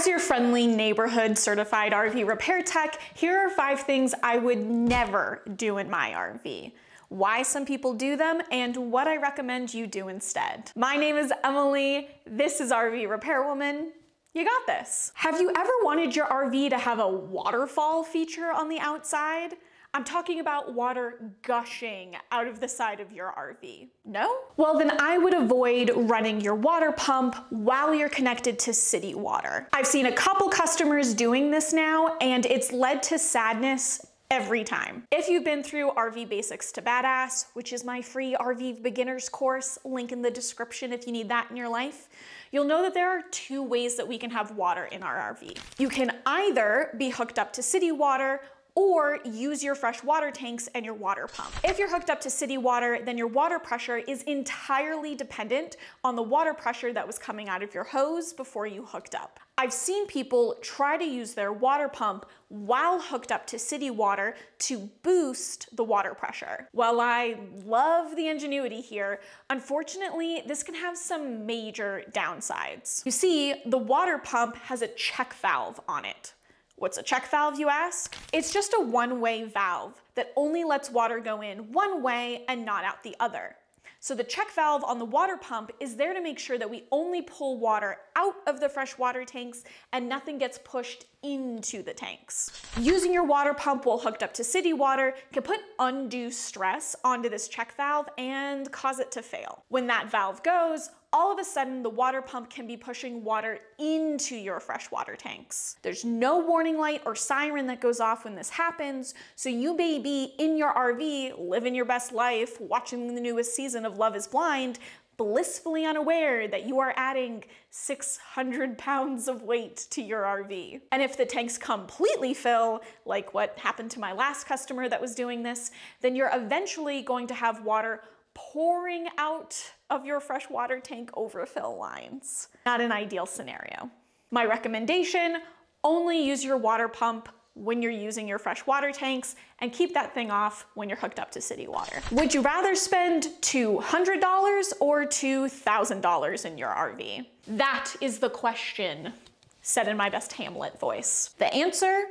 As your friendly neighborhood certified RV repair tech, here are 5 things I would never do in my RV, why some people do them, and what I recommend you do instead. My name is Emily, this is RV Repairwoman. You got this. Have you ever wanted your RV to have a waterfall feature on the outside? I'm talking about water gushing out of the side of your RV. No? Well, then I would avoid running your water pump while you're connected to city water. I've seen a couple customers doing this now, and it's led to sadness every time. If you've been through RV Basics to Badass, which is my free RV beginners course, link in the description if you need that in your life, you'll know that there are 2 ways that we can have water in our RV. You can either be hooked up to city water or use your fresh water tanks and your water pump. If you're hooked up to city water, then your water pressure is entirely dependent on the water pressure that was coming out of your hose before you hooked up. I've seen people try to use their water pump while hooked up to city water to boost the water pressure. While I love the ingenuity here, unfortunately, this can have some major downsides. You see, the water pump has a check valve on it. What's a check valve, you ask? It's just a one-way valve that only lets water go in one way and not out the other. So the check valve on the water pump is there to make sure that we only pull water out of the fresh water tanks and nothing gets pushed into the tanks. Using your water pump while hooked up to city water can put undue stress onto this check valve and cause it to fail. When that valve goes, all of a sudden the water pump can be pushing water into your freshwater tanks. There's no warning light or siren that goes off when this happens, so you may be in your RV, living your best life, watching the newest season of Love is Blind, blissfully unaware that you are adding 600 pounds of weight to your RV. And if the tanks completely fill, like what happened to my last customer that was doing this, then you're eventually going to have water pouring out of your freshwater tank overfill lines. Not an ideal scenario. My recommendation, only use your water pump when you're using your freshwater tanks and keep that thing off when you're hooked up to city water. Would you rather spend $200 or $2,000 in your RV? That is the question, said in my best Hamlet voice. The answer?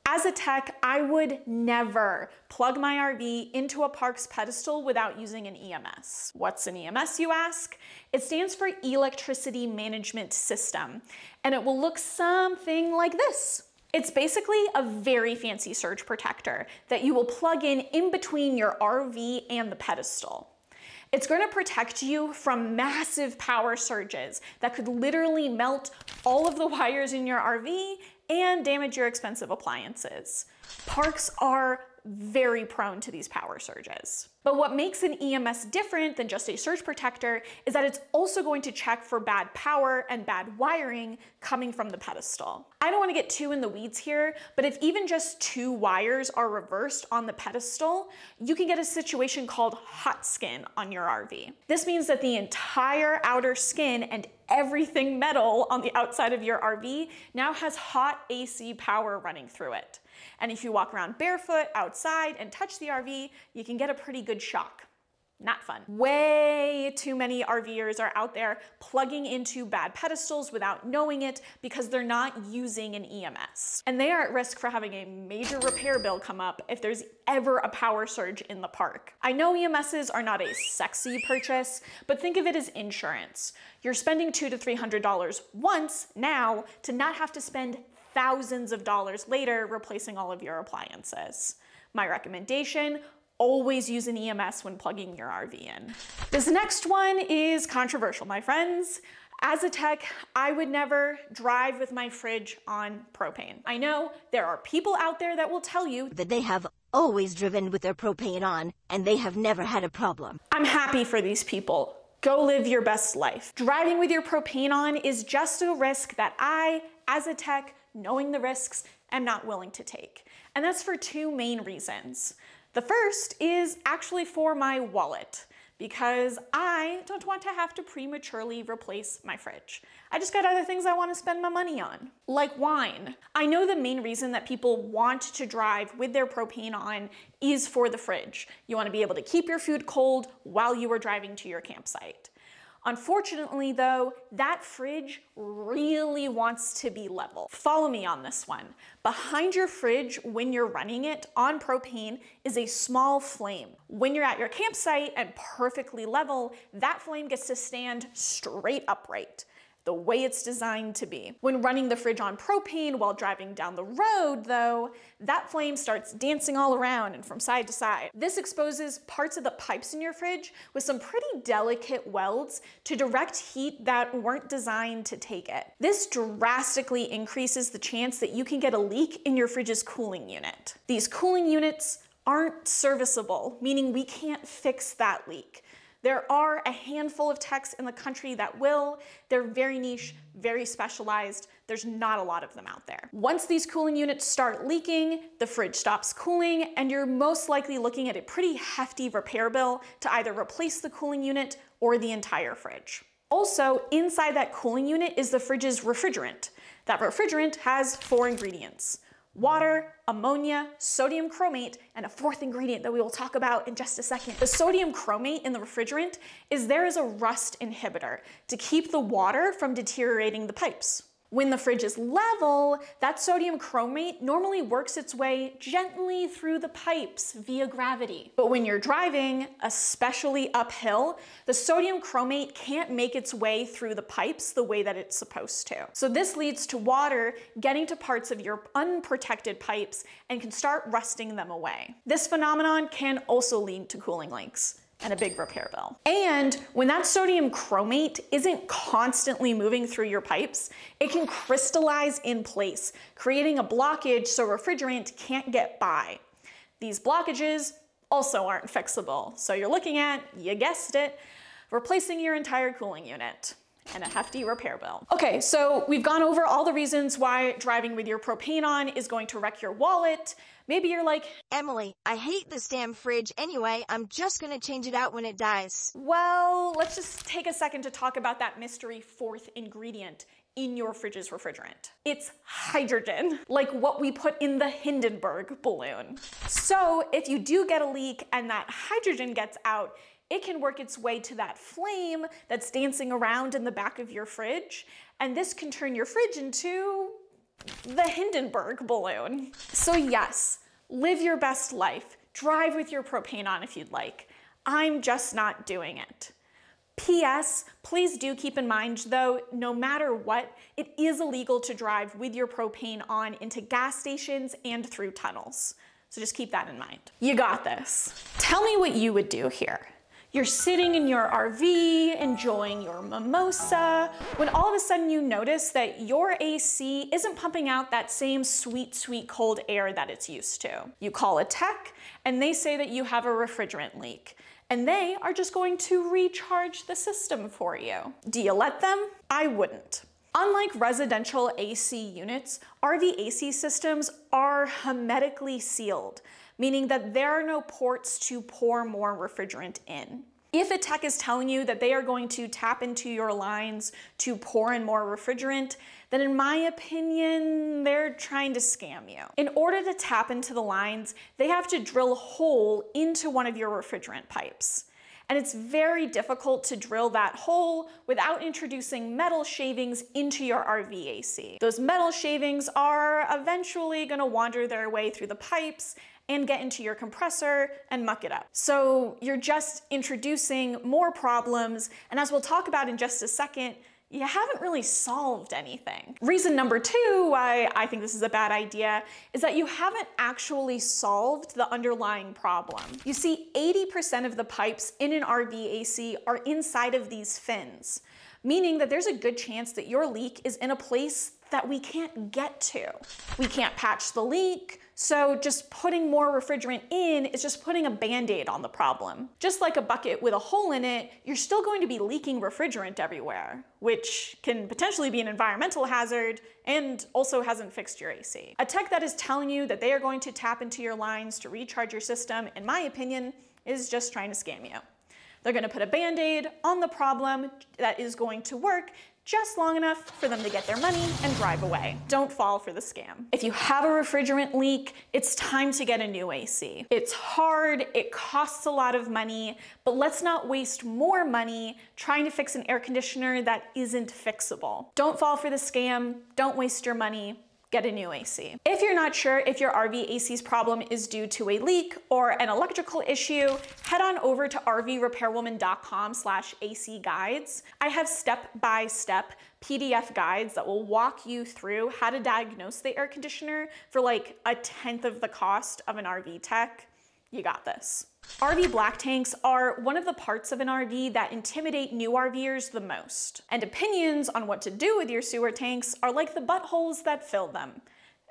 As a tech, I would never plug my RV into a park's pedestal without using an EMS. What's an EMS, you ask? It stands for Electricity Management System, and it will look something like this. It's basically a very fancy surge protector that you will plug in between your RV and the pedestal. It's going to protect you from massive power surges that could literally melt all of the wires in your RV and damage your expensive appliances. Parks are very prone to these power surges. But what makes an EMS different than just a surge protector is that it's also going to check for bad power and bad wiring coming from the pedestal. I don't want to get too in the weeds here, but if even just 2 wires are reversed on the pedestal, you can get a situation called hot skin on your RV. This means that the entire outer skin and everything metal on the outside of your RV now has hot AC power running through it. And if you walk around barefoot outside and touch the RV, you can get a pretty good shock. Not fun. Way too many RVers are out there plugging into bad pedestals without knowing it because they're not using an EMS. And they are at risk for having a major repair bill come up if there's ever a power surge in the park. I know EMSs are not a sexy purchase, but think of it as insurance. You're spending $200 to $300 once now to not have to spend thousands of dollars later replacing all of your appliances. My recommendation, always use an EMS when plugging your RV in. This next one is controversial, my friends. As a tech, I would never drive with my fridge on propane. I know there are people out there that will tell you that they have always driven with their propane on and they have never had a problem. I'm happy for these people. Go live your best life. Driving with your propane on is just a risk that I, as a tech, knowing the risks, am not willing to take. And that's for 2 main reasons. The first is actually for my wallet, because I don't want to have to prematurely replace my fridge. I just got other things I want to spend my money on, like wine. I know the main reason that people want to drive with their propane on is for the fridge. You want to be able to keep your food cold while you are driving to your campsite. Unfortunately though, that fridge really wants to be level. Follow me on this one. Behind your fridge, when you're running it on propane, is a small flame. When you're at your campsite and perfectly level, that flame gets to stand straight upright, the way it's designed to be. When running the fridge on propane while driving down the road though, that flame starts dancing all around and from side to side. This exposes parts of the pipes in your fridge with some pretty delicate welds to direct heat that weren't designed to take it. This drastically increases the chance that you can get a leak in your fridge's cooling unit. These cooling units aren't serviceable, meaning we can't fix that leak. There are a handful of techs in the country that will. They're very niche, very specialized. There's not a lot of them out there. Once these cooling units start leaking, the fridge stops cooling, and you're most likely looking at a pretty hefty repair bill to either replace the cooling unit or the entire fridge. Also, inside that cooling unit is the fridge's refrigerant. That refrigerant has 4 ingredients: water, ammonia, sodium chromate, and a 4th ingredient that we will talk about in just a second. The sodium chromate in the refrigerant is there as a rust inhibitor to keep the water from deteriorating the pipes. When the fridge is level, that sodium chromate normally works its way gently through the pipes via gravity. But when you're driving, especially uphill, the sodium chromate can't make its way through the pipes the way that it's supposed to. So this leads to water getting to parts of your unprotected pipes and can start rusting them away. This phenomenon can also lead to cooling leaks and a big repair bill. And when that sodium chromate isn't constantly moving through your pipes, it can crystallize in place, creating a blockage so refrigerant can't get by. These blockages also aren't fixable. So you're looking at, you guessed it, replacing your entire cooling unit and a hefty repair bill. Okay, so we've gone over all the reasons why driving with your propane on is going to wreck your wallet. Maybe you're like, Emily, I hate this damn fridge anyway. I'm just gonna change it out when it dies. well, let's just take a second to talk about that mystery 4th ingredient in your fridge's refrigerant. It's hydrogen, like what we put in the Hindenburg balloon. So if you do get a leak and that hydrogen gets out, it can work its way to that flame that's dancing around in the back of your fridge, and this can turn your fridge into the Hindenburg balloon. So yes, live your best life. Drive with your propane on if you'd like. I'm just not doing it. P.S. Please do keep in mind though, no matter what, it is illegal to drive with your propane on into gas stations and through tunnels. So just keep that in mind. You got this. Tell me what you would do here. You're sitting in your RV, enjoying your mimosa, when all of a sudden you notice that your AC isn't pumping out that same sweet, sweet cold air that it's used to. You call a tech, and they say that you have a refrigerant leak, and they are just going to recharge the system for you. Do you let them? I wouldn't. Unlike residential AC units, RV AC systems are hermetically sealed, meaning that there are no ports to pour more refrigerant in. If a tech is telling you that they are going to tap into your lines to pour in more refrigerant, then in my opinion, they're trying to scam you. In order to tap into the lines, they have to drill a hole into one of your refrigerant pipes. And it's very difficult to drill that hole without introducing metal shavings into your RV AC. Those metal shavings are eventually gonna wander their way through the pipes and get into your compressor and muck it up. So you're just introducing more problems, and as we'll talk about in just a second, you haven't really solved anything. Reason number 2 why I think this is a bad idea is that you haven't actually solved the underlying problem. You see, 80% of the pipes in an RV AC are inside of these fins, meaning that there's a good chance that your leak is in a place that we can't get to. We can't patch the leak, so just putting more refrigerant in is just putting a band-aid on the problem. Just like a bucket with a hole in it, you're still going to be leaking refrigerant everywhere, which can potentially be an environmental hazard and also hasn't fixed your AC. A tech that is telling you that they are going to tap into your lines to recharge your system, in my opinion, is just trying to scam you. They're gonna put a band-aid on the problem that is going to work just long enough for them to get their money and drive away. Don't fall for the scam. If you have a refrigerant leak, it's time to get a new AC. It's hard, it costs a lot of money, but let's not waste more money trying to fix an air conditioner that isn't fixable. Don't fall for the scam, don't waste your money, get a new AC. If you're not sure if your RV AC's problem is due to a leak or an electrical issue, head on over to rvrepairwoman.com/AC guides. I have step-by-step PDF guides that will walk you through how to diagnose the air conditioner for like 1/10 of the cost of an RV tech. You got this. RV black tanks are one of the parts of an RV that intimidate new RVers the most. And opinions on what to do with your sewer tanks are like the buttholes that fill them.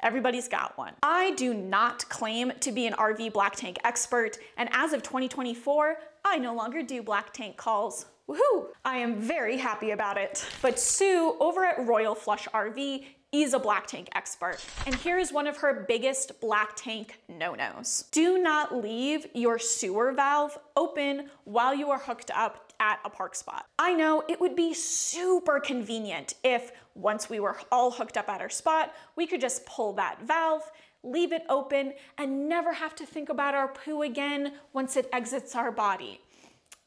Everybody's got one. I do not claim to be an RV black tank expert, and as of 2024, I no longer do black tank calls. Woohoo! I am very happy about it. But Sue over at Royal Flush RV is a black tank expert, and here is one of her biggest black tank no-nos. Do not leave your sewer valve open while you are hooked up at a park spot. I know it would be super convenient if once we were all hooked up at our spot, we could just pull that valve, leave it open, and never have to think about our poo again once it exits our body.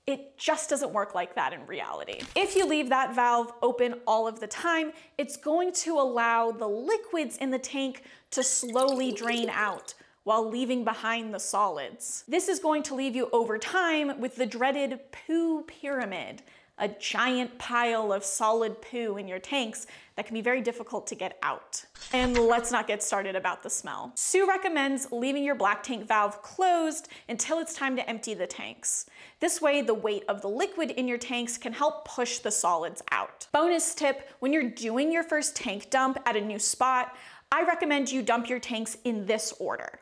It just doesn't work like that in reality. If you leave that valve open all of the time, it's going to allow the liquids in the tank to slowly drain out while leaving behind the solids. This is going to leave you over time with the dreaded poo pyramid, a giant pile of solid poo in your tanks that can be very difficult to get out. And let's not get started about the smell. Sue recommends leaving your black tank valve closed until it's time to empty the tanks. This way, the weight of the liquid in your tanks can help push the solids out. Bonus tip, when you're doing your first tank dump at a new spot, I recommend you dump your tanks in this order.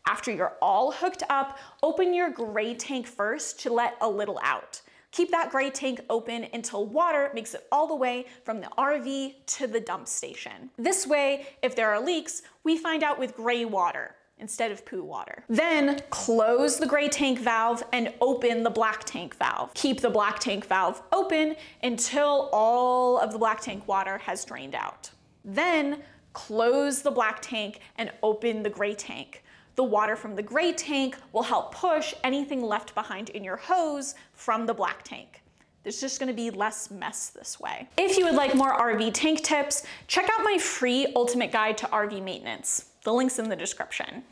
After you're all hooked up, open your gray tank first to let a little out. Keep that gray tank open until water makes it all the way from the RV to the dump station. This way, if there are leaks, we find out with gray water instead of poo water. Then close the gray tank valve and open the black tank valve. Keep the black tank valve open until all of the black tank water has drained out. Then close the black tank and open the gray tank. The water from the gray tank will help push anything left behind in your hose from the black tank. There's just gonna be less mess this way. If you would like more RV tank tips, check out my free ultimate guide to RV maintenance. The link's in the description.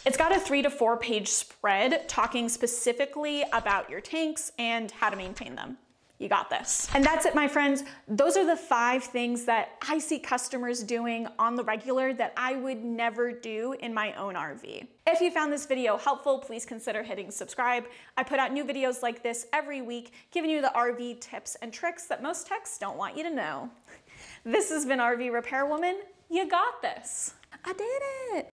It's got a 3 to 4 page spread talking specifically about your tanks and how to maintain them. You got this. And that's it, my friends. Those are the 5 things that I see customers doing on the regular that I would never do in my own RV. If you found this video helpful, please consider hitting subscribe. I put out new videos like this every week, giving you the RV tips and tricks that most techs don't want you to know. This has been RV Repair Woman. You got this.